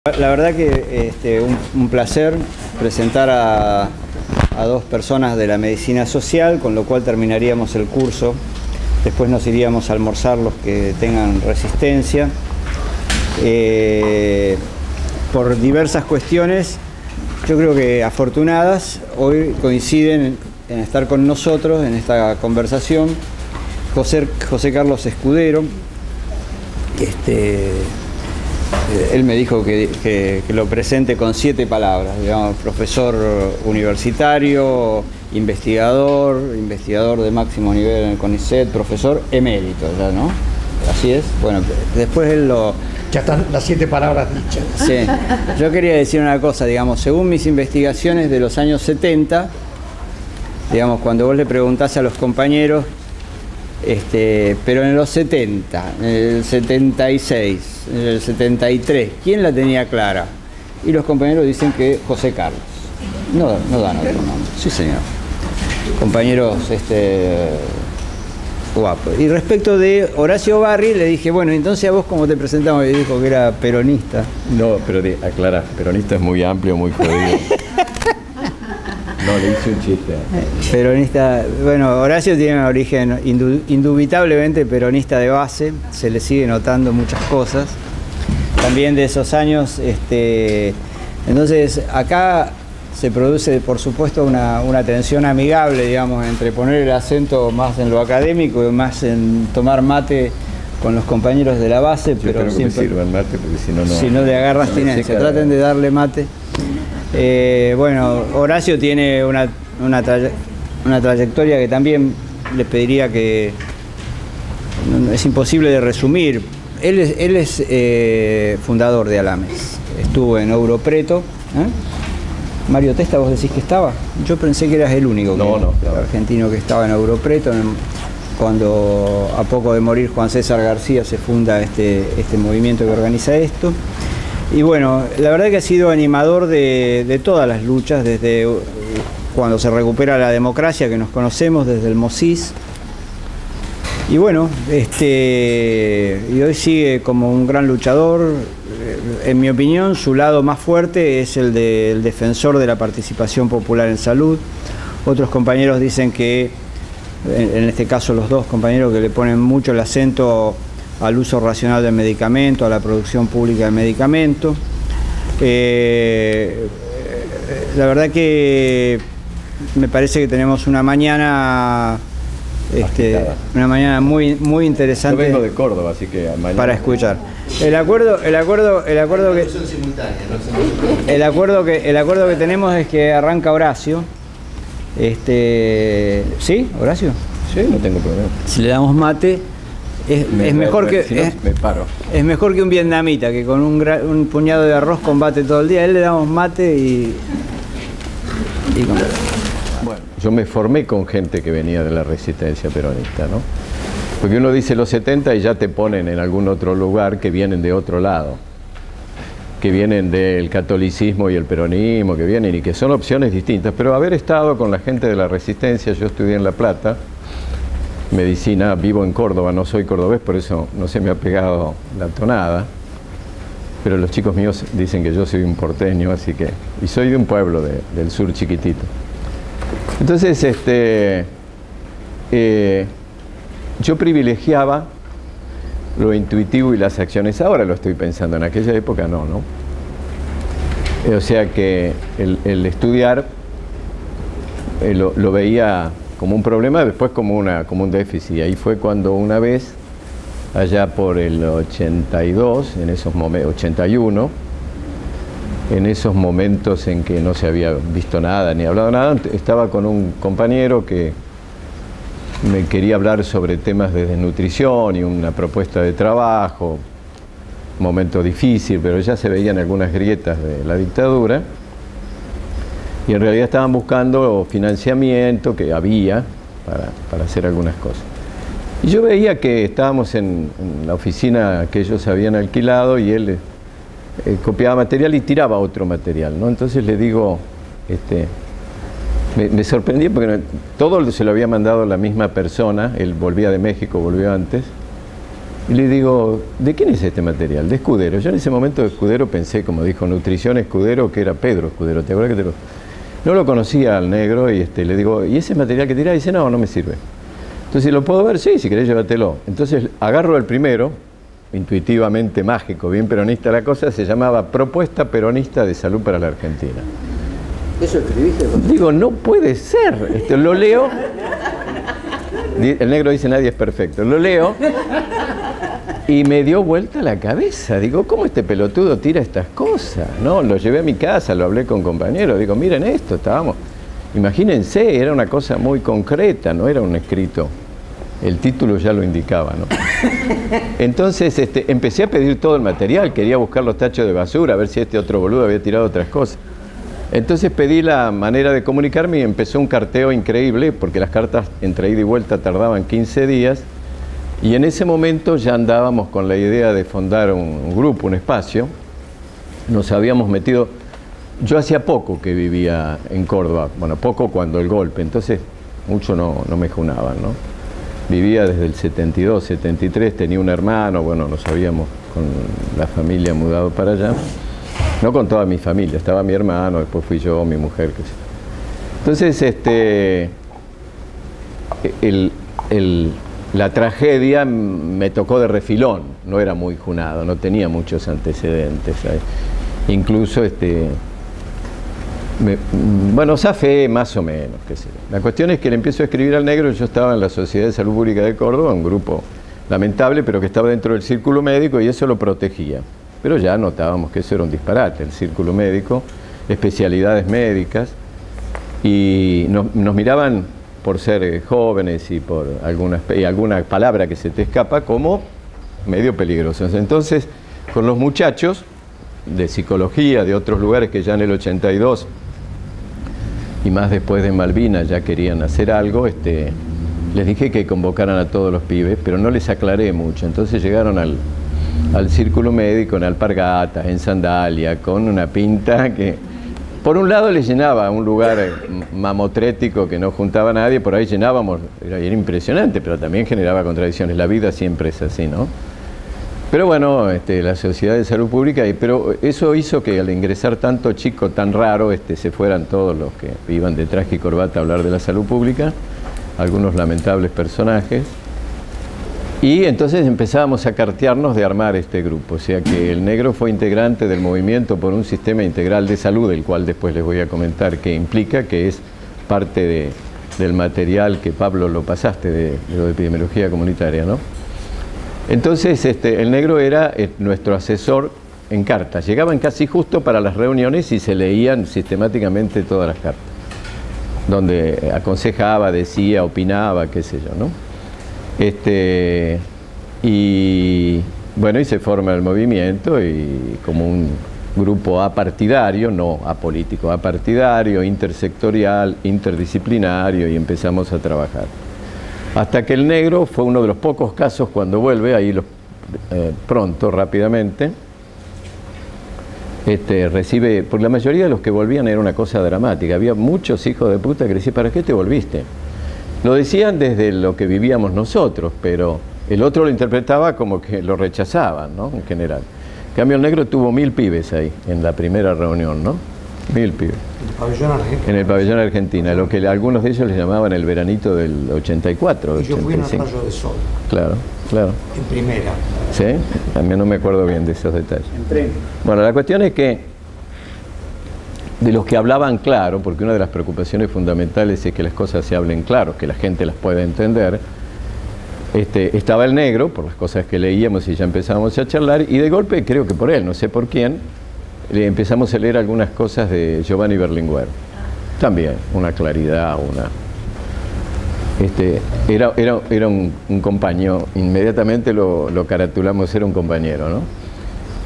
La verdad que un placer presentar a dos personas de la medicina social, con lo cual terminaríamos el curso. Después nos iríamos a almorzar los que tengan resistencia. Por diversas cuestiones, yo creo que afortunadas, hoy coinciden en estar con nosotros en esta conversación José Carlos Escudero. Él me dijo que lo presente con 7 palabras, digamos, profesor universitario, investigador de máximo nivel en el CONICET, profesor emérito, ¿ya no? Así es. Bueno, después él lo... Ya están las 7 palabras dichas. Sí. Yo quería decir una cosa, digamos, según mis investigaciones de los años 70, digamos, cuando vos le preguntás a los compañeros, pero en los 70, en el 76, en el 73, ¿quién la tenía clara? Y los compañeros dicen que José Carlos. No dan otro nombre. Sí, señor. Compañeros guapos. Y respecto de Horacio Barri, le dije, bueno, entonces a vos cómo te presentamos, y dijo que era peronista. No, pero aclara, peronista es muy amplio, muy jodido. No, le hice un chiste. Peronista, bueno, Horacio tiene un origen indubitablemente peronista de base, se le sigue notando muchas cosas, también de esos años. Entonces, acá se produce, por supuesto, una tensión amigable, digamos, entre poner el acento más en lo académico y más en tomar mate con los compañeros de la base, pero siempre, que me sirva el mate, porque si no le agarra abstinencia, traten de darle mate. Bueno, Horacio tiene una trayectoria que también les pediría que es imposible de resumir. Él es fundador de Alames, estuvo en Europreto. Mario Testa, vos decís que estaba. Yo pensé que eras el único argentino que estaba en Europreto. Cuando a poco de morir Juan César García se funda este movimiento que organiza esto. Y bueno, la verdad que ha sido animador de todas las luchas, desde cuando se recupera la democracia, que nos conocemos, desde el MOSIS. Y bueno, y hoy sigue como un gran luchador. En mi opinión, su lado más fuerte es el del defensor de la participación popular en salud. Otros compañeros dicen que, en este caso los dos compañeros, que le ponen mucho el acento al uso racional del medicamento, a la producción pública de medicamentos. La verdad que me parece que tenemos una mañana muy interesante. Yo vengo de Córdoba, así que para escuchar. El acuerdo que tenemos es que arranca Horacio. ¿Sí, Horacio? Sí, no tengo problema. Si le damos mate, es mejor que un vietnamita que con un puñado de arroz combate todo el día. A él le damos mate y bueno, yo me formé con gente que venía de la resistencia peronista, ¿no? Porque uno dice los 70 y ya te ponen en algún otro lugar que vienen de otro lado, que vienen del catolicismo y el peronismo, que vienen y que son opciones distintas. Pero haber estado con la gente de la resistencia, yo estudié en La Plata, medicina, vivo en Córdoba, no soy cordobés, por eso no se me ha pegado la tonada, pero los chicos míos dicen que yo soy un porteño, así que, y soy de un pueblo del sur chiquitito. Entonces, yo privilegiaba lo intuitivo y las acciones. Ahora lo estoy pensando, en aquella época no. O sea que el estudiar lo veía como un problema, después como un déficit. Y ahí fue cuando una vez, allá por el 82, en esos momentos, 81, en esos momentos en que no se había visto nada ni hablado nada, estaba con un compañero que me quería hablar sobre temas de desnutrición y una propuesta de trabajo, momento difícil, pero ya se veían algunas grietas de la dictadura. Y en realidad estaban buscando financiamiento que había para hacer algunas cosas. Y yo veía que estábamos en la oficina que ellos habían alquilado y él copiaba material y tiraba otro material, ¿no? Entonces le digo, me sorprendí porque todo se lo había mandado la misma persona, él volvía de México, volvió antes, Y le digo, ¿de quién es este material? De Escudero. Yo en ese momento de Escudero pensé, como dijo Nutrición Escudero, que era Pedro Escudero. ¿Te acuerdas que no lo conocía al negro? Y le digo, ¿y ese material que tira? Dice, no, no me sirve. Entonces, ¿lo puedo ver? Sí, si querés, llévatelo. Entonces, agarro el primero, intuitivamente mágico, bien peronista la cosa, se llamaba Propuesta Peronista de Salud para la Argentina. ¿Eso escribiste? Digo, no puede ser. Lo leo. El negro dice, nadie es perfecto. Lo leo y me dio vuelta la cabeza. Digo, ¿cómo este pelotudo tira estas cosas? No, lo llevé a mi casa, lo hablé con compañeros. Digo, miren esto, estábamos... Imagínense, era una cosa muy concreta, no era un escrito. El título ya lo indicaba, ¿no? Entonces empecé a pedir todo el material, quería buscar los tachos de basura, a ver si este otro boludo había tirado otras cosas. Entonces pedí la manera de comunicarme y empezó un carteo increíble, porque las cartas entre ida y vuelta tardaban 15 días, y en ese momento ya andábamos con la idea de fundar un grupo, un espacio. Nos habíamos metido... Yo hacía poco que vivía en Córdoba, bueno, poco cuando el golpe, entonces mucho no me junaban, ¿no? Vivía desde el 72, 73, tenía un hermano, bueno, nos habíamos con la familia mudado para allá. No con toda mi familia, estaba mi hermano, después fui yo, mi mujer, qué sé. Entonces, la tragedia me tocó de refilón, no era muy junado, no tenía muchos antecedentes, ¿sabes? Incluso, bueno, zafé más o menos, qué sé yo. La cuestión es que le empiezo a escribir al negro. Yo estaba en la Sociedad de Salud Pública de Córdoba, un grupo lamentable, pero que estaba dentro del círculo médico y eso lo protegía. Pero ya notábamos que eso era un disparate, el círculo médico, especialidades médicas, y nos miraban por ser jóvenes y por alguna palabra que se te escapa como medio peligrosos. Entonces, con los muchachos de psicología, de otros lugares que ya en el 82 y más después de Malvinas ya querían hacer algo, les dije que convocaran a todos los pibes, pero no les aclaré mucho. Entonces llegaron al círculo médico en alpargatas, en sandalia, con una pinta que por un lado les llenaba un lugar mamotrético que no juntaba a nadie, por ahí llenábamos, era impresionante, pero también generaba contradicciones. La vida siempre es así, ¿no? Pero bueno, la Sociedad de Salud Pública, pero eso hizo que al ingresar tanto chico tan raro, se fueran todos los que iban de traje y corbata a hablar de la salud pública, algunos lamentables personajes, y entonces empezábamos a cartearnos de armar este grupo. O sea que el negro fue integrante del movimiento por un sistema integral de salud, del cual después les voy a comentar qué implica, que es parte del material que Pablo lo pasaste de lo de epidemiología comunitaria, ¿no? Entonces, el negro era nuestro asesor en cartas. Llegaban casi justo para las reuniones y se leían sistemáticamente todas las cartas, donde aconsejaba, decía, opinaba, qué sé yo, ¿no? Y bueno, y se forma el movimiento y como un grupo apartidario, no apolítico, apartidario, intersectorial, interdisciplinario, y empezamos a trabajar. Hasta que el negro fue uno de los pocos casos cuando vuelve, ahí pronto, rápidamente, recibe, porque la mayoría de los que volvían era una cosa dramática. Había muchos hijos de puta que decían, ¿para qué te volviste? Lo decían desde lo que vivíamos nosotros, pero el otro lo interpretaba como que lo rechazaban, ¿no? En general. En cambio, el negro tuvo 1000 pibes ahí, en la primera reunión, ¿no? 1000 pibes. En el pabellón Argentina, lo que algunos de ellos les llamaban el veranito del 84. Y yo fui en el rayo de sol. Claro, claro. En primera. ¿Sí? A mí no me acuerdo bien de esos detalles. Bueno, la cuestión es que de los que hablaban claro, porque una de las preocupaciones fundamentales es que las cosas se hablen claro, que la gente las pueda entender, estaba el negro, por las cosas que leíamos y ya empezábamos a charlar, y de golpe, creo que por él, no sé por quién, empezamos a leer algunas cosas de Giovanni Berlinguer. También, una claridad, era un compañero, inmediatamente lo caratulamos, era un compañero, ¿no?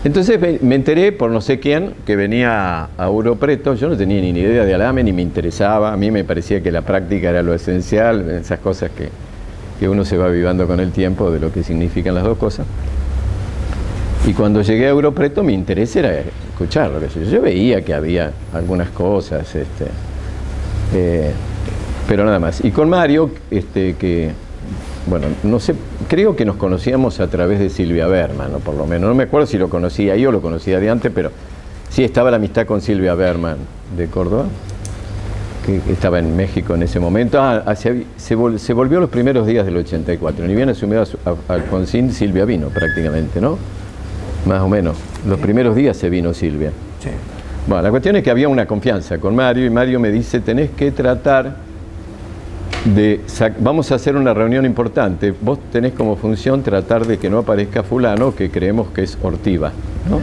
Entonces me enteré por no sé quién que venía a Europreto. Yo no tenía ni idea de Alame, ni me interesaba. A mí me parecía que la práctica era lo esencial, esas cosas que uno se va avivando con el tiempo de lo que significan las dos cosas. Y cuando llegué a Europreto mi interés era escucharlo. Yo veía que había algunas cosas, pero nada más. Y con Mario, que bueno, no sé, creo que nos conocíamos a través de Silvia Berman, ¿no? Por lo menos, no me acuerdo si lo conocía ahí o lo conocía de antes, pero sí estaba la amistad con Silvia Berman de Córdoba, que estaba en México en ese momento. Se volvió los primeros días del 84, ni bien asumió a Alfonsín, Silvia vino prácticamente, ¿no? Más o menos, los primeros días se vino Silvia. Sí. Bueno, la cuestión es que había una confianza con Mario, y Mario me dice, tenés que tratar vamos a hacer una reunión importante, vos tenés como función tratar de que no aparezca fulano que creemos que es Ortiva, ¿no?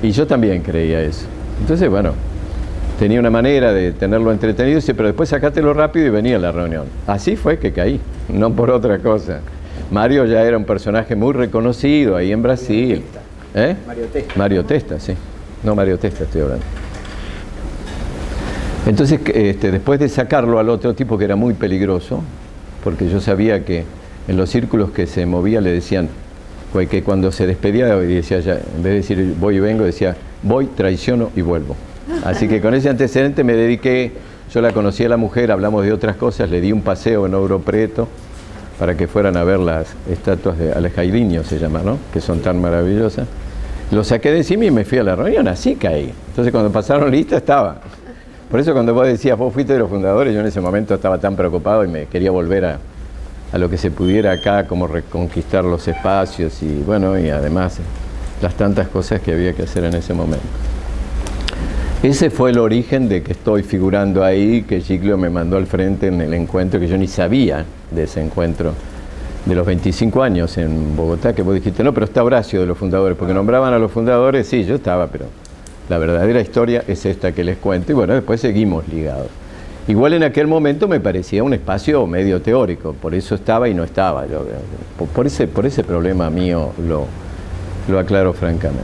Y yo también creía eso. Entonces, bueno, tenía una manera de tenerlo entretenido, dice, pero después sacátelo rápido y venía a la reunión. Así fue que caí, no por otra cosa. Mario ya era un personaje muy reconocido ahí en Brasil. Mario Testa. Mario Testa, sí. No, Mario Testa estoy hablando. Entonces, después de sacarlo al otro tipo que era muy peligroso, porque yo sabía que en los círculos que se movía le decían que cuando se despedía y decía ya, en vez de decir voy y vengo, decía voy, traiciono y vuelvo. Así que con ese antecedente me dediqué, yo la conocí a la mujer, hablamos de otras cosas, le di un paseo en Ouro Preto para que fueran a ver las estatuas de Alejandro, se llama, ¿no? Que son tan maravillosas. Lo saqué de encima y me fui a la reunión, así caí. Entonces cuando pasaron lista estaba. Por eso cuando vos decías, vos fuiste de los fundadores, yo en ese momento estaba tan preocupado y me quería volver a lo que se pudiera acá, como reconquistar los espacios y bueno, y además las tantas cosas que había que hacer en ese momento. Ese fue el origen de que estoy figurando ahí, que Giglio me mandó al frente en el encuentro, que yo ni sabía de ese encuentro de los 25 años en Bogotá, que vos dijiste, no, pero está Horacio de los fundadores, porque nombraban a los fundadores, sí, yo estaba, pero la verdadera historia es esta que les cuento, y bueno, después seguimos ligados. Igual en aquel momento me parecía un espacio medio teórico, por eso estaba y no estaba. Yo, por ese problema mío lo aclaro francamente.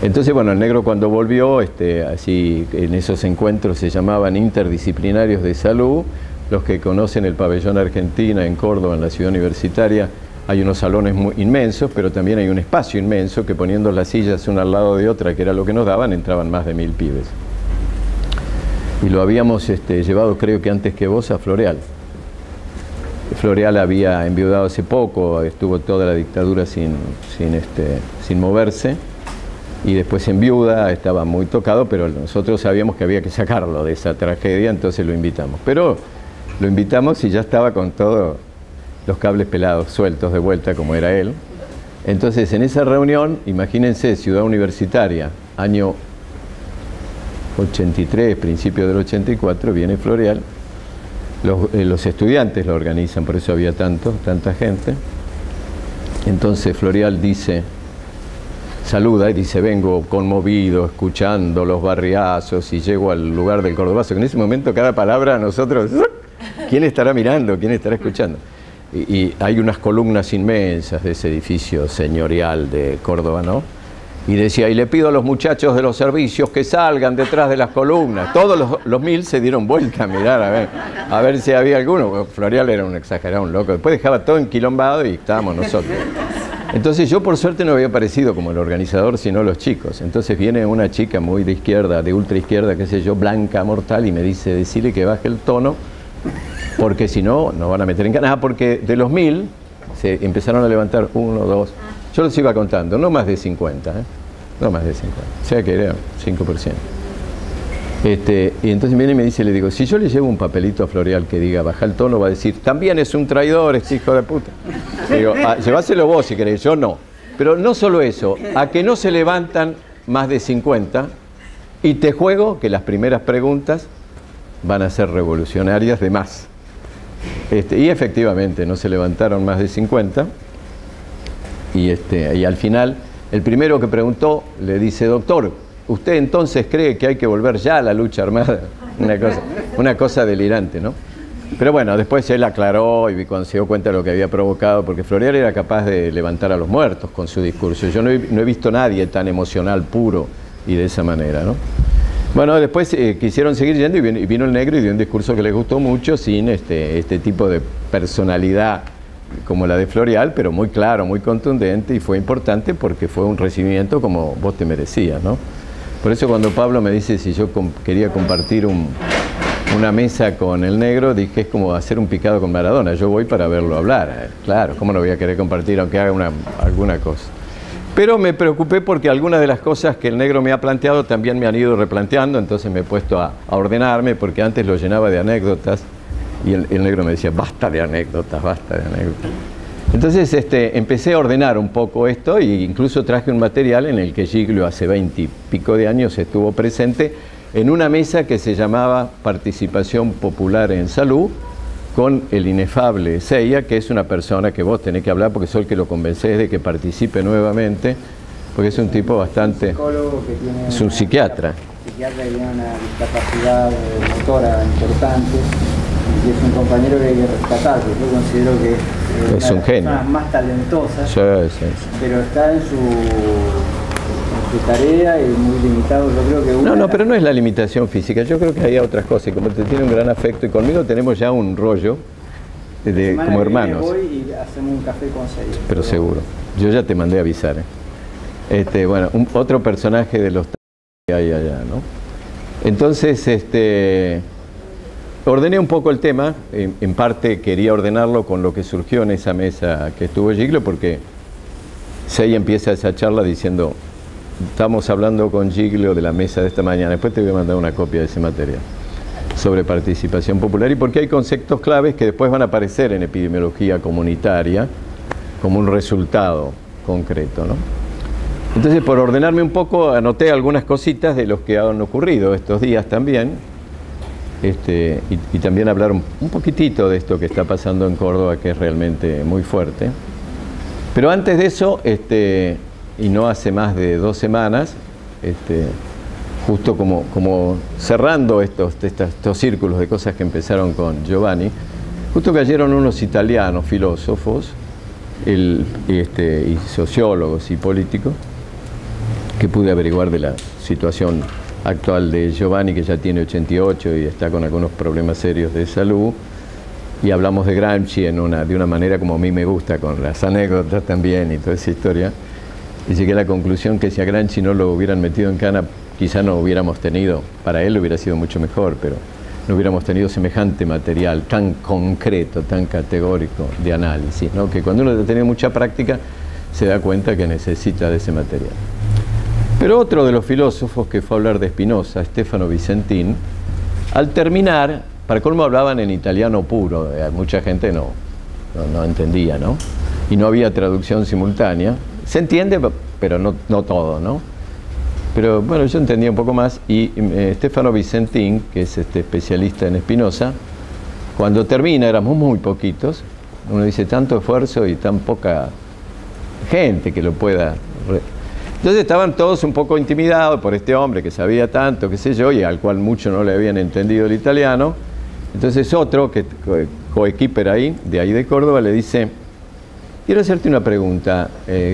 Entonces, bueno, el negro cuando volvió, así en esos encuentros se llamaban interdisciplinarios de salud. Los que conocen el pabellón Argentina en Córdoba, en la ciudad universitaria, hay unos salones muy inmensos, pero también hay un espacio inmenso que poniendo las sillas una al lado de otra, que era lo que nos daban, entraban más de 1000 pibes. Y lo habíamos llevado, creo que antes que vos, a Floreal. Floreal había enviudado hace poco, estuvo toda la dictadura sin moverse, y después en viuda, estaba muy tocado, pero nosotros sabíamos que había que sacarlo de esa tragedia, entonces lo invitamos. Pero lo invitamos y ya estaba con todos los cables pelados, sueltos de vuelta, como era él. Entonces, en esa reunión, imagínense, Ciudad Universitaria, año 83, principio del 84, viene Floreal. Los estudiantes lo organizan, por eso había tanta gente. Entonces Floreal dice, saluda y dice, vengo conmovido, escuchando los barriazos y llego al lugar del Cordobazo, que en ese momento cada palabra a nosotros, ¿quién estará mirando? ¿Quién estará escuchando? Y hay unas columnas inmensas de ese edificio señorial de Córdoba, ¿no? Y decía, y le pido a los muchachos de los servicios que salgan detrás de las columnas. Todos los 1000 se dieron vuelta a mirar, a ver si había alguno. Floreal era un exagerado, un loco. Después dejaba todo enquilombado y estábamos nosotros. Entonces yo por suerte no había aparecido como el organizador, sino los chicos. Entonces viene una chica muy de izquierda, de ultra izquierda, qué sé yo, blanca, mortal, y me dice, decirle que baje el tono, porque si no, nos van a meter en cana. Porque de los 1000 se empezaron a levantar 1, 2. Yo los iba contando, no más de 50, no más de 50, o sea que era 5%. Y entonces viene y me dice, le digo, si yo le llevo un papelito a Floreal que diga baja el tono, va a decir, también es un traidor, este hijo de puta. Le digo, lleváselo vos si querés, yo no. Pero no solo eso, a que no se levantan más de 50, y te juego que las primeras preguntas van a ser revolucionarias de más. Y efectivamente no se levantaron más de 50, y al final el primero que preguntó le dice, doctor, ¿usted entonces cree que hay que volver ya a la lucha armada? Una cosa delirante, ¿no? Pero bueno, después él aclaró y cuando se dio cuenta de lo que había provocado, porque Floreal era capaz de levantar a los muertos con su discurso. Yo no he visto a nadie tan emocional, puro y de esa manera, ¿no? Bueno, después quisieron seguir yendo y vino el negro y dio un discurso que les gustó mucho, sin este tipo de personalidad como la de Floreal, pero muy claro, muy contundente, y fue importante porque fue un recibimiento como vos te merecías, ¿no? Por eso cuando Pablo me dice si yo quería compartir un una mesa con el negro, dije, es como hacer un picado con Maradona, yo voy para verlo hablar, claro, ¿cómo no voy a querer compartir aunque haga alguna cosa? Pero me preocupé porque algunas de las cosas que el negro me ha planteado también me han ido replanteando, entonces me he puesto a ordenarme, porque antes lo llenaba de anécdotas y el negro me decía, basta de anécdotas, basta de anécdotas. Entonces empecé a ordenar un poco esto e incluso traje un material en el que Giglio hace 20 y pico de años estuvo presente en una mesa que se llamaba Participación Popular en Salud, con el inefable Seya, que es una persona que vos tenés que hablar porque soy el que lo convencés de que participe nuevamente, porque es un tipo bastante... Es un psicólogo que tiene... Es un psiquiatra. Psiquiatra que tiene una discapacidad motora importante y es un compañero que hay que rescatar, que yo considero que es un genio. Una más talentosa, Sí, sí. pero está en su tarea y muy limitado. Yo creo que No, pero no es la limitación física, yo creo que hay otras cosas, y como te tiene un gran afecto, y conmigo tenemos ya un rollo como hermanos. Voy y hacemos un café con Seya. Pero seguro, yo ya te mandé a avisar. Bueno, otro personaje de los que hay allá, ¿no? Entonces, ordené un poco el tema, en parte quería ordenarlo con lo que surgió en esa mesa que estuvo Giglio, porque Seya empieza esa charla diciendo, estamos hablando con Giglio de la mesa de esta mañana, después te voy a mandar una copia de ese material, sobre participación popular, y porque hay conceptos claves que después van a aparecer en epidemiología comunitaria como un resultado concreto, ¿no? Entonces, por ordenarme un poco, anoté algunas cositas de los que han ocurrido estos días también, y también hablar un poquitito de esto que está pasando en Córdoba, que es realmente muy fuerte. Pero antes de eso, y no hace más de 2 semanas, justo como cerrando estos círculos de cosas que empezaron con Giovanni, justo cayeron unos italianos filósofos y sociólogos y políticos, que pude averiguar de la situación actual de Giovanni, que ya tiene 88 y está con algunos problemas serios de salud, y hablamos de Gramsci de una manera como a mí me gusta, con las anécdotas también y toda esa historia, y llegué a la conclusión que si a Gramsci no lo hubieran metido en cana, quizá no hubiéramos tenido, para él hubiera sido mucho mejor, pero no hubiéramos tenido semejante material tan concreto, tan categórico de análisis, ¿no? Que cuando uno tiene mucha práctica se da cuenta que necesita de ese material. Pero otro de los filósofos que fue a hablar de Spinoza, Stefano Vicentin, al terminar, para colmo hablaban en italiano puro, mucha gente no entendía, ¿no? Y no había traducción simultánea. Se entiende, pero no todo, ¿no? Pero bueno, yo entendía un poco más, y Stefano Vicentin, que es especialista en Spinoza, cuando termina, éramos muy poquitos, uno dice, tanto esfuerzo y tan poca gente que lo pueda... Entonces estaban todos un poco intimidados por este hombre que sabía tanto, qué sé yo, y al cual mucho no le habían entendido el italiano. Entonces otro, que coequiper ahí, de Córdoba, le dice, quiero hacerte una pregunta,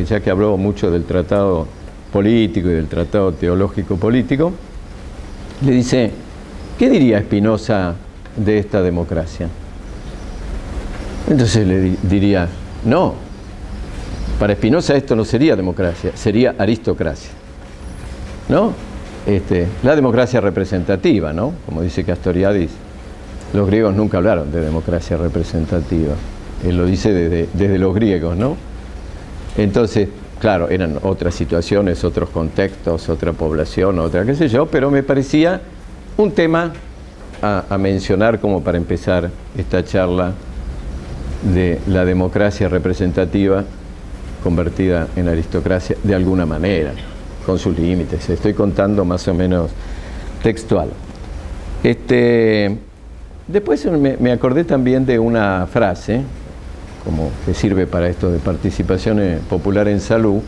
ya que habló mucho del tratado político y del tratado teológico político. Le dice, ¿qué diría Spinoza de esta democracia? Entonces le diría, no. Para Spinoza esto no sería democracia, sería aristocracia, ¿no? La democracia representativa, ¿no? Como dice Castoriadis, los griegos nunca hablaron de democracia representativa. Él lo dice desde los griegos, ¿no? Entonces, claro, eran otras situaciones, otros contextos, otra población, otra qué sé yo, pero me parecía un tema a mencionar como para empezar esta charla de la democracia representativa convertida en aristocracia de alguna manera, con sus límites. Estoy contando más o menos textual. Después me acordé también de una frase, como que sirve para esto de participación popular en salud,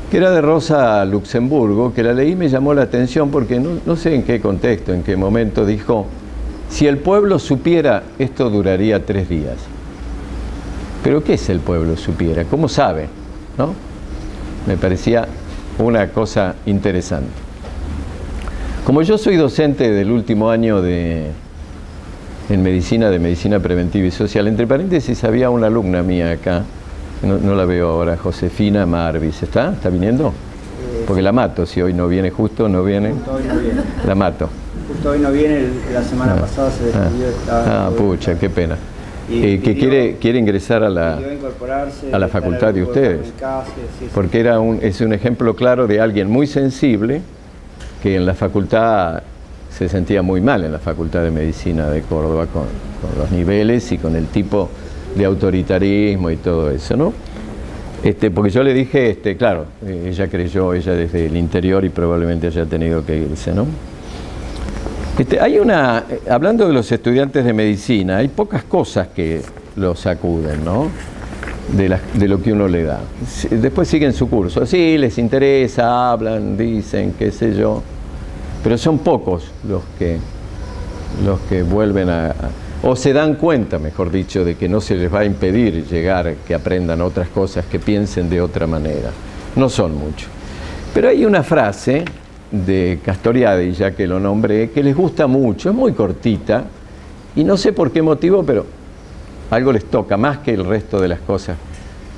que era de Rosa Luxemburgo, que la leí y me llamó la atención porque no sé en qué contexto, en qué momento dijo, si el pueblo supiera, esto duraría 3 días. Pero ¿qué es el pueblo supiera? ¿Cómo sabe? ¿No? Me parecía una cosa interesante. Como yo soy docente del último año de medicina preventiva y social, entre paréntesis había una alumna mía acá, no la veo ahora, Josefina Marvis. ¿Está? ¿Está viniendo? Porque la mato, si hoy no viene justo, no viene. La mato. justo hoy no viene, la semana pasada se despidió. Pucha, qué pena. Que quiere ingresar a la facultad de ustedes. Porque es un ejemplo claro de alguien muy sensible que en la facultad se sentía muy mal, en la Facultad de Medicina de Córdoba, con los niveles y con el tipo de autoritarismo y todo eso, ¿no? Porque yo le dije, claro, ella creyó, ella desde el interior y probablemente haya tenido que irse, ¿no? Hablando de los estudiantes de medicina, hay pocas cosas que los sacuden, ¿no? De lo que uno le da. Después siguen su curso. Sí, les interesa, hablan, dicen, qué sé yo. Pero son pocos los que vuelven o se dan cuenta, mejor dicho, de que no se les va a impedir llegar, que aprendan otras cosas, que piensen de otra manera. No son muchos. Pero hay una frase de Castoriadis, ya que lo nombré, que les gusta mucho, es muy cortita, y no sé por qué motivo, pero algo les toca, más que el resto de las cosas.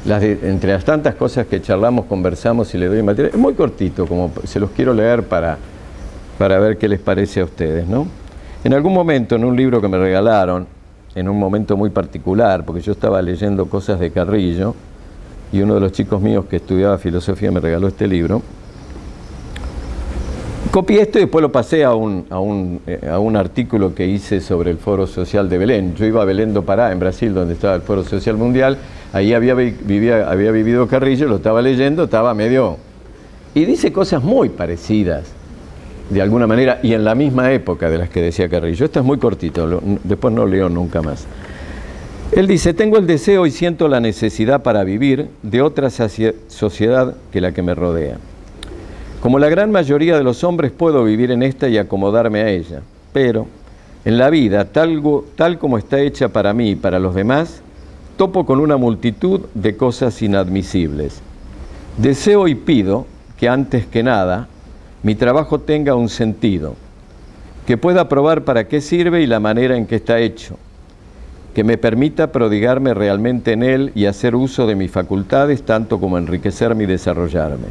Entre las tantas cosas que charlamos, conversamos y le doy material, es muy cortito, como se los quiero leer para ver qué les parece a ustedes, ¿no? En algún momento, en un libro que me regalaron, en un momento muy particular, porque yo estaba leyendo cosas de Carrillo, y uno de los chicos míos que estudiaba filosofía me regaló este libro, copié esto y después lo pasé a un artículo que hice sobre el Foro Social de Belén. Yo iba a Belén do Pará, en Brasil, donde estaba el Foro Social Mundial, ahí había vivido Carrillo, lo estaba leyendo, estaba medio... Y dice cosas muy parecidas, de alguna manera, y en la misma época de las que decía Carrillo. Esto es muy cortito, después no leo nunca más. Él dice: tengo el deseo y siento la necesidad para vivir de otra sociedad que la que me rodea. Como la gran mayoría de los hombres puedo vivir en esta y acomodarme a ella, pero en la vida, tal como está hecha para mí y para los demás, topo con una multitud de cosas inadmisibles. Deseo y pido que antes que nada mi trabajo tenga un sentido, que pueda probar para qué sirve y la manera en que está hecho, que me permita prodigarme realmente en él y hacer uso de mis facultades tanto como enriquecerme y desarrollarme.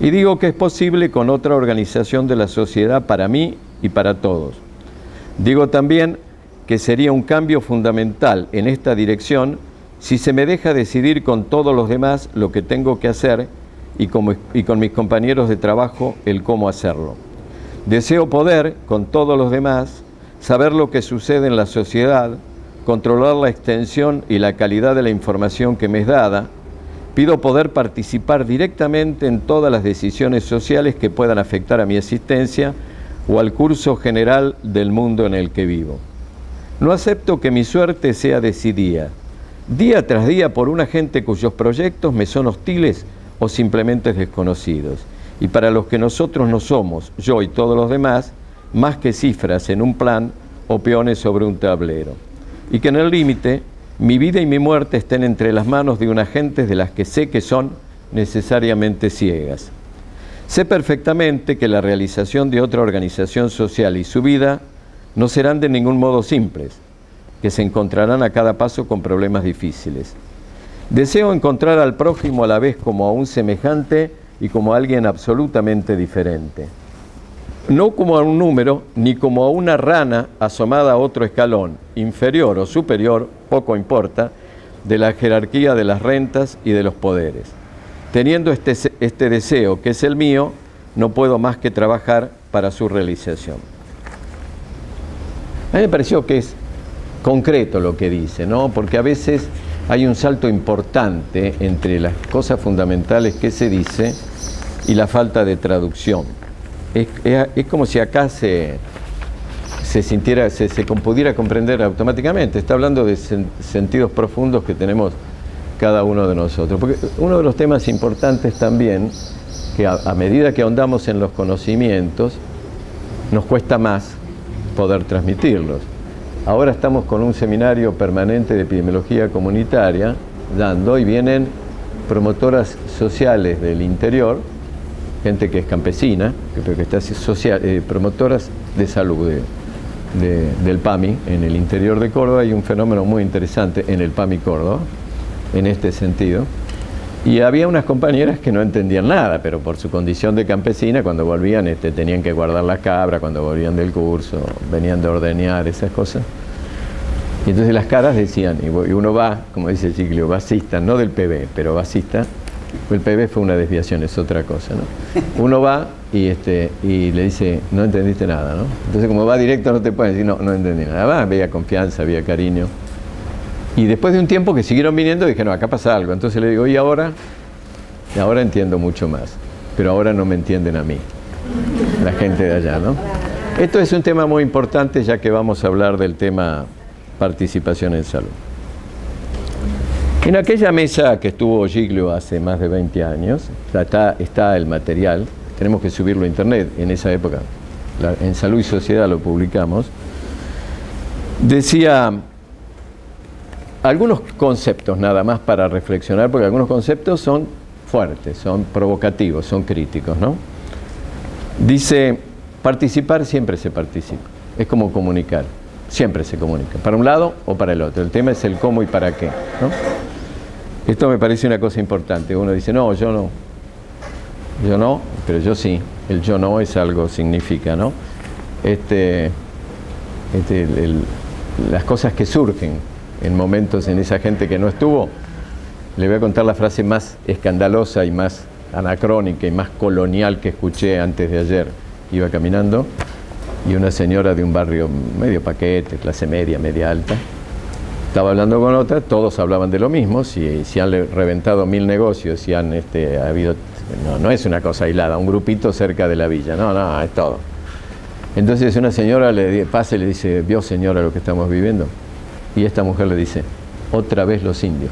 Y digo que es posible con otra organización de la sociedad para mí y para todos. Digo también que sería un cambio fundamental en esta dirección si se me deja decidir con todos los demás lo que tengo que hacer y con mis compañeros de trabajo el cómo hacerlo. Deseo poder, con todos los demás, saber lo que sucede en la sociedad, controlar la extensión y la calidad de la información que me es dada. Pido poder participar directamente en todas las decisiones sociales que puedan afectar a mi existencia o al curso general del mundo en el que vivo. No acepto que mi suerte sea decidida, día tras día, por una gente cuyos proyectos me son hostiles o simplemente desconocidos, y para los que nosotros no somos, yo y todos los demás, más que cifras en un plan o peones sobre un tablero, y que en el límite mi vida y mi muerte estén entre las manos de unas gentes de las que sé que son necesariamente ciegas. Sé perfectamente que la realización de otra organización social y su vida no serán de ningún modo simples, que se encontrarán a cada paso con problemas difíciles. Deseo encontrar al prójimo a la vez como a un semejante y como a alguien absolutamente diferente. No como a un número, ni como a una rana asomada a otro escalón, inferior o superior, poco importa, de la jerarquía de las rentas y de los poderes. Teniendo este deseo, que es el mío, no puedo más que trabajar para su realización. A mí me pareció que es concreto lo que dice, ¿no? Porque a veces hay un salto importante entre las cosas fundamentales que se dice y la falta de traducción. Es como si acá se pudiera comprender automáticamente. Está hablando de sentidos profundos que tenemos cada uno de nosotros. Porque uno de los temas importantes también, que a medida que ahondamos en los conocimientos, nos cuesta más poder transmitirlos. Ahora estamos con un seminario permanente de epidemiología comunitaria dando, y vienen promotoras sociales del interior, gente que es campesina, que está promotoras de salud del PAMI en el interior de Córdoba. Hay un fenómeno muy interesante en el PAMI Córdoba, en este sentido. Y había unas compañeras que no entendían nada, pero por su condición de campesina, cuando volvían tenían que guardar las cabras, cuando volvían del curso, venían de ordeñar, esas cosas. Y entonces las caras decían, y uno va, como dice Giglio, basista, no del PB, pero basista. El PB fue una desviación, es otra cosa, ¿no? Uno va y le dice, no entendiste nada, ¿no? Entonces como va directo no te pueden decir, no entendí nada. Va, había confianza, había cariño. Y después de un tiempo que siguieron viniendo, dije, no, acá pasa algo. Entonces le digo, ¿y ahora? Y ahora entiendo mucho más. Pero ahora no me entienden a mí, la gente de allá, ¿no? Esto es un tema muy importante, ya que vamos a hablar del tema participación en salud. En aquella mesa que estuvo Giglio hace más de 20 años, está el material, tenemos que subirlo a internet, en esa época, en Salud y Sociedad lo publicamos, decía algunos conceptos nada más para reflexionar, porque algunos conceptos son fuertes, son provocativos, son críticos, ¿no? Dice, participar siempre se participa, es como comunicar, siempre se comunica, para un lado o para el otro, el tema es el cómo y para qué, ¿no? Esto me parece una cosa importante, uno dice, no, yo no, pero yo sí, el yo no es algo, significa, ¿no? Las cosas que surgen en momentos en esa gente que no estuvo, le voy a contar la frase más escandalosa y más anacrónica y más colonial que escuché antes de ayer. Iba caminando y una señora de un barrio medio paquete, clase media, media alta, estaba hablando con otra, todos hablaban de lo mismo, si han reventado 1000 negocios, si han habido, no es una cosa aislada, un grupito cerca de la villa, no, es todo. Entonces una señora le pasa y le dice, ¿vio señora lo que estamos viviendo? Y esta mujer le dice, otra vez los indios.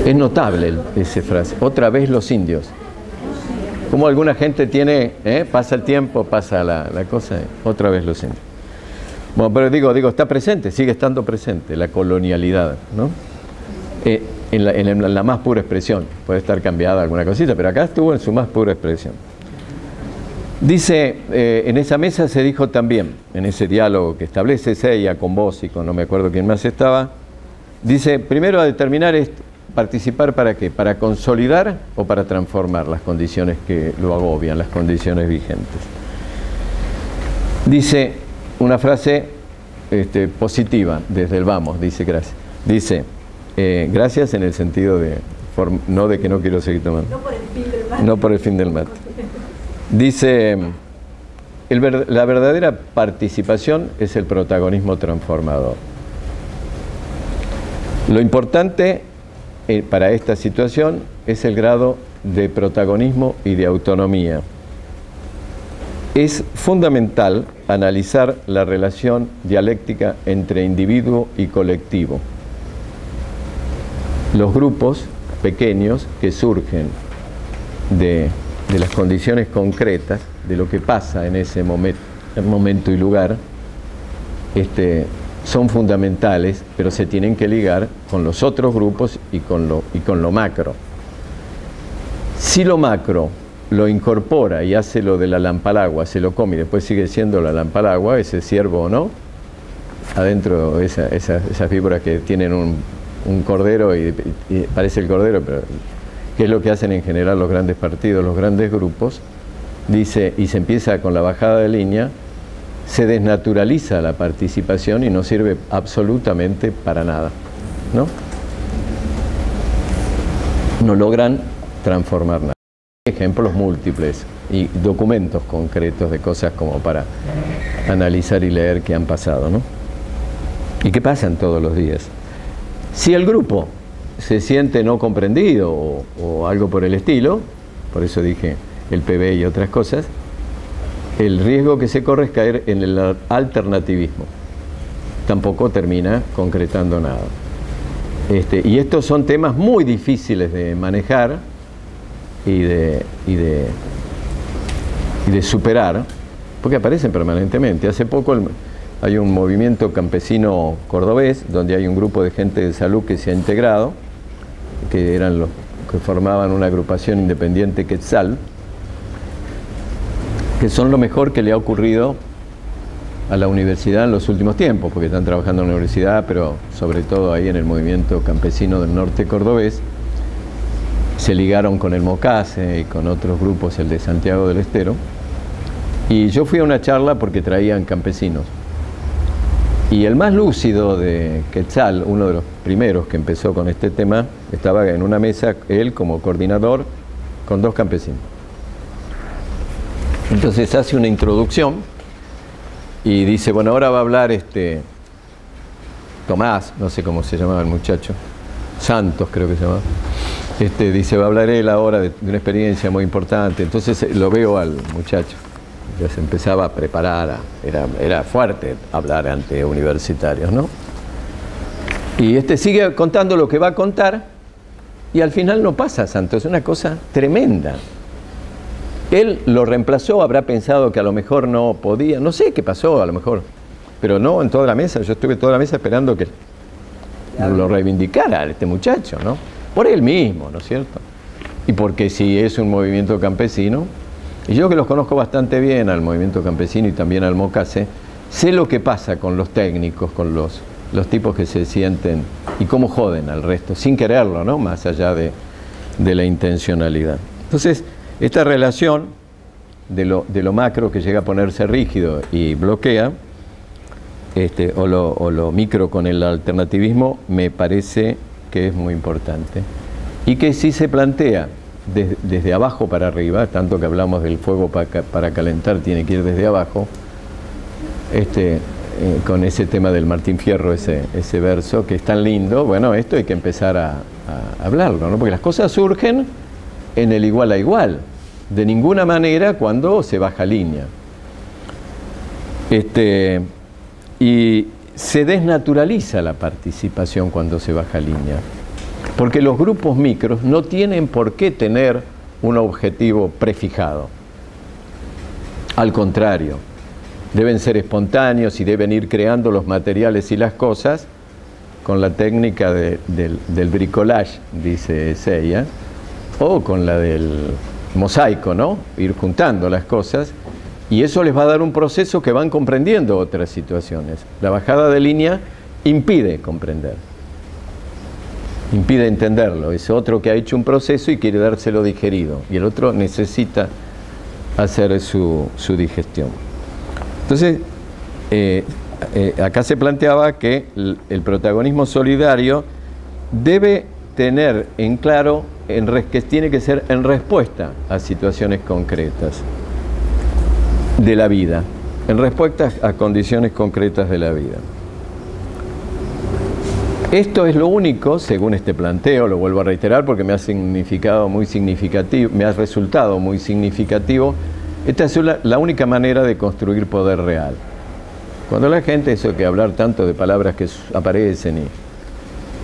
Es notable esa frase, otra vez los indios. Como alguna gente tiene, pasa el tiempo, pasa la cosa, otra vez los indios. Bueno, pero digo, está presente, sigue estando presente la colonialidad, ¿no? En la más pura expresión, puede estar cambiada alguna cosita, pero acá estuvo en su más pura expresión. Dice, en esa mesa se dijo también, en ese diálogo que establece ella con vos y con no me acuerdo quién más estaba, dice, primero a determinar participar para qué, para consolidar o para transformar las condiciones que lo agobian, las condiciones vigentes. Dice una frase positiva desde el vamos, dice gracias. Dice, gracias en el sentido de, no de que no quiero seguir tomando. No por el fin del mate. No por el fin del mate. Dice, la verdadera participación es el protagonismo transformador. Lo importante para esta situación es el grado de protagonismo y de autonomía. Es fundamental analizar la relación dialéctica entre individuo y colectivo. Los grupos pequeños que surgen de las condiciones concretas, de lo que pasa en ese momento y lugar, son fundamentales, pero se tienen que ligar con los otros grupos y con lo macro. Si lo macro lo incorpora y hace lo de la lampalagua, se lo come y después sigue siendo la lampalagua, ese ciervo o no, adentro esas víboras que tienen un cordero y parece el cordero, pero que es lo que hacen en general los grandes partidos, los grandes grupos, dice, y se empieza con la bajada de línea, se desnaturaliza la participación y no sirve absolutamente para nada, ¿no? No logran transformar nada. Ejemplos múltiples y documentos concretos de cosas como para analizar y leer que han pasado, ¿no? Y que pasan todos los días. Si el grupo se siente no comprendido o algo por el estilo, por eso dije el PB y otras cosas, el riesgo que se corre es caer en el alternativismo. Tampoco termina concretando nada. Y estos son temas muy difíciles de manejar y de superar, porque aparecen permanentemente. Hace poco hay un movimiento campesino cordobés, donde hay un grupo de gente de salud que se ha integrado, que eran los que formaban una agrupación independiente Quetzal, que son lo mejor que le ha ocurrido a la universidad en los últimos tiempos, porque están trabajando en la universidad, pero sobre todo ahí en el movimiento campesino del norte cordobés, se ligaron con el Mocase y con otros grupos, el de Santiago del Estero. Y yo fui a una charla porque traían campesinos. Y el más lúcido de Quetzal, uno de los primeros que empezó con este tema, estaba en una mesa, él como coordinador, con 2 campesinos. Entonces hace una introducción y dice, bueno, ahora va a hablar Tomás, no sé cómo se llamaba el muchacho, Santos creo que se llamaba. Dice, va a hablar él ahora de una experiencia muy importante. Entonces lo veo al muchacho. Ya se empezaba a preparar, era fuerte hablar ante universitarios, ¿no? Y sigue contando lo que va a contar y al final no pasa Santos, es una cosa tremenda. Él lo reemplazó, habrá pensado que a lo mejor no podía, no sé qué pasó a lo mejor, pero no en toda la mesa, yo estuve toda la mesa esperando que lo reivindicara este muchacho, ¿no? Por él mismo, ¿no es cierto? Y porque si es un movimiento campesino, y yo que los conozco bastante bien al movimiento campesino y también al Mocase, sé lo que pasa con los técnicos, con los tipos que se sienten y cómo joden al resto, sin quererlo, ¿no? Más allá de la intencionalidad. Entonces, esta relación de lo macro que llega a ponerse rígido y bloquea, o lo micro con el alternativismo, me parece que es muy importante. Y que si se plantea desde abajo para arriba, tanto que hablamos del fuego para calentar, tiene que ir desde abajo, con ese tema del Martín Fierro, ese verso, que es tan lindo, bueno, esto hay que empezar a hablarlo, ¿no? Porque las cosas surgen en el igual a igual, de ninguna manera cuando se baja línea. Y se desnaturaliza la participación cuando se baja línea. Porque los grupos micros no tienen por qué tener un objetivo prefijado. Al contrario, deben ser espontáneos y deben ir creando los materiales y las cosas con la técnica del bricolage, dice Seiya, o con la del mosaico, ¿no? Ir juntando las cosas, y eso les va a dar un proceso que van comprendiendo otras situaciones. La bajada de línea impide comprender. Impide entenderlo, es otro que ha hecho un proceso y quiere dárselo digerido, y el otro necesita hacer su digestión. Entonces, acá se planteaba que el protagonismo solidario debe tener en claro que tiene que ser en respuesta a situaciones concretas de la vida, en respuesta a condiciones concretas de la vida. Esto es lo único, según este planteo, lo vuelvo a reiterar porque me ha resultado muy significativo, esta es la única manera de construir poder real. Cuando la gente, eso que hablar tanto de palabras que aparecen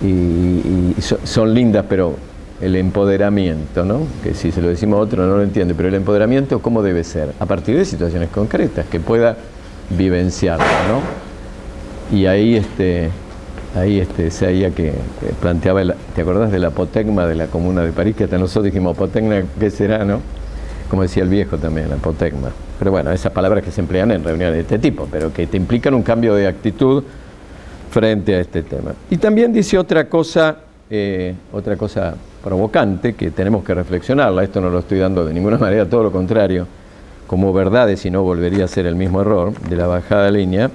y son lindas, pero el empoderamiento, ¿no? Que si se lo decimos a otro no lo entiende, pero el empoderamiento, ¿cómo debe ser? A partir de situaciones concretas, que pueda vivenciarlo, ¿no? Y ahí Seiya que planteaba, ¿te acordás de la apotegma de la Comuna de París? Que hasta nosotros dijimos, apotegma, ¿qué será, no? Como decía el viejo también, la apotegma. Pero bueno, esas palabras que se emplean en reuniones de este tipo, pero que te implican un cambio de actitud frente a este tema. Y también dice otra cosa provocante, que tenemos que reflexionarla. Esto no lo estoy dando de ninguna manera, todo lo contrario, como verdades, si no volvería a ser el mismo error de la bajada de línea.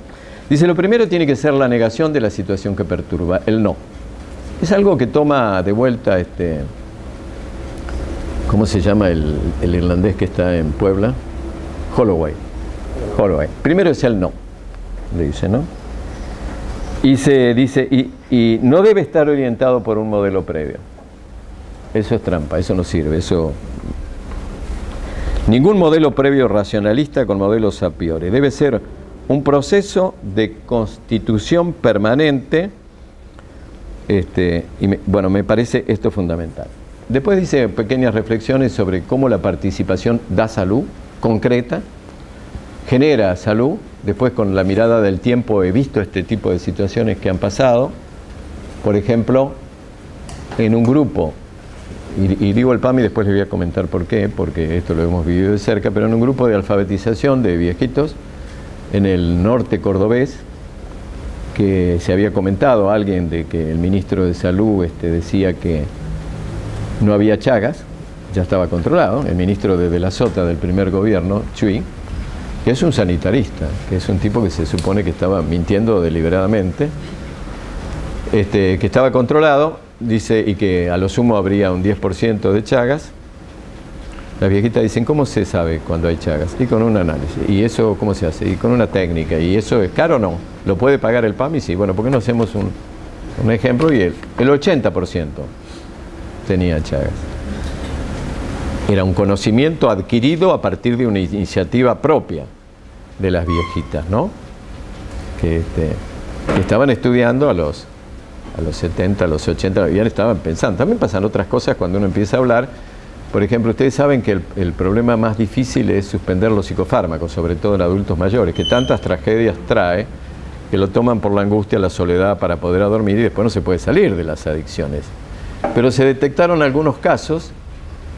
Dice, lo primero tiene que ser la negación de la situación que perturba, el no. Es algo que toma de vuelta, ¿cómo se llama el irlandés que está en Puebla? Holloway. Primero es el no, le dice, ¿no? Y se dice, y no debe estar orientado por un modelo previo. Eso es trampa, eso no sirve, eso... Ningún modelo previo racionalista con modelos a priori. Debe ser un proceso de constitución permanente, bueno, me parece esto fundamental. Después dice pequeñas reflexiones sobre cómo la participación da salud concreta, genera salud. Después, con la mirada del tiempo, he visto este tipo de situaciones que han pasado. Por ejemplo, en un grupo, y digo el PAMI, después les voy a comentar por qué, porque esto lo hemos vivido de cerca, pero en un grupo de alfabetización de viejitos, en el norte cordobés, que se había comentado a alguien de que el ministro de Salud decía que no había Chagas, ya estaba controlado. El ministro de la Sota del primer gobierno, Chui, que es un sanitarista, que es un tipo que se supone que estaba mintiendo deliberadamente, que estaba controlado, dice, y que a lo sumo habría un 10% de Chagas. Las viejitas dicen, ¿cómo se sabe cuando hay Chagas? Y con un análisis. ¿Y eso cómo se hace? Y con una técnica. ¿Y eso es caro o no? ¿Lo puede pagar el PAMI? Sí. Bueno, ¿por qué no hacemos un ejemplo? Y el 80% tenía Chagas. Era un conocimiento adquirido a partir de una iniciativa propia de las viejitas, ¿no? Que estaban estudiando a los 70, a los 80, ya estaban pensando. También pasan otras cosas cuando uno empieza a hablar. Por ejemplo, ustedes saben que el problema más difícil es suspender los psicofármacos, sobre todo en adultos mayores, que tantas tragedias trae, que lo toman por la angustia, la soledad para poder dormir y después no se puede salir de las adicciones. Pero se detectaron algunos casos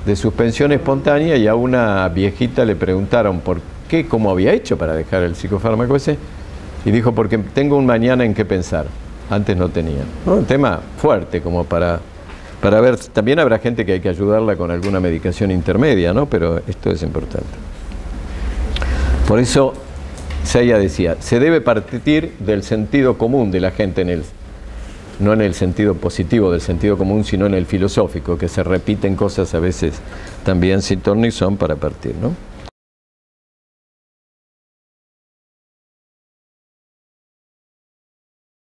de suspensión espontánea y a una viejita le preguntaron por qué, cómo había hecho para dejar el psicofármaco ese, y dijo, porque tengo un mañana en qué pensar, antes no tenía. ¿No? Un tema fuerte como para ver, también habrá gente que hay que ayudarla con alguna medicación intermedia, ¿no? Pero esto es importante. Por eso, Seiya decía, se debe partir del sentido común de la gente, no en el sentido positivo del sentido común, sino en el filosófico, que se repiten cosas a veces también sin ton ni son para partir, ¿no?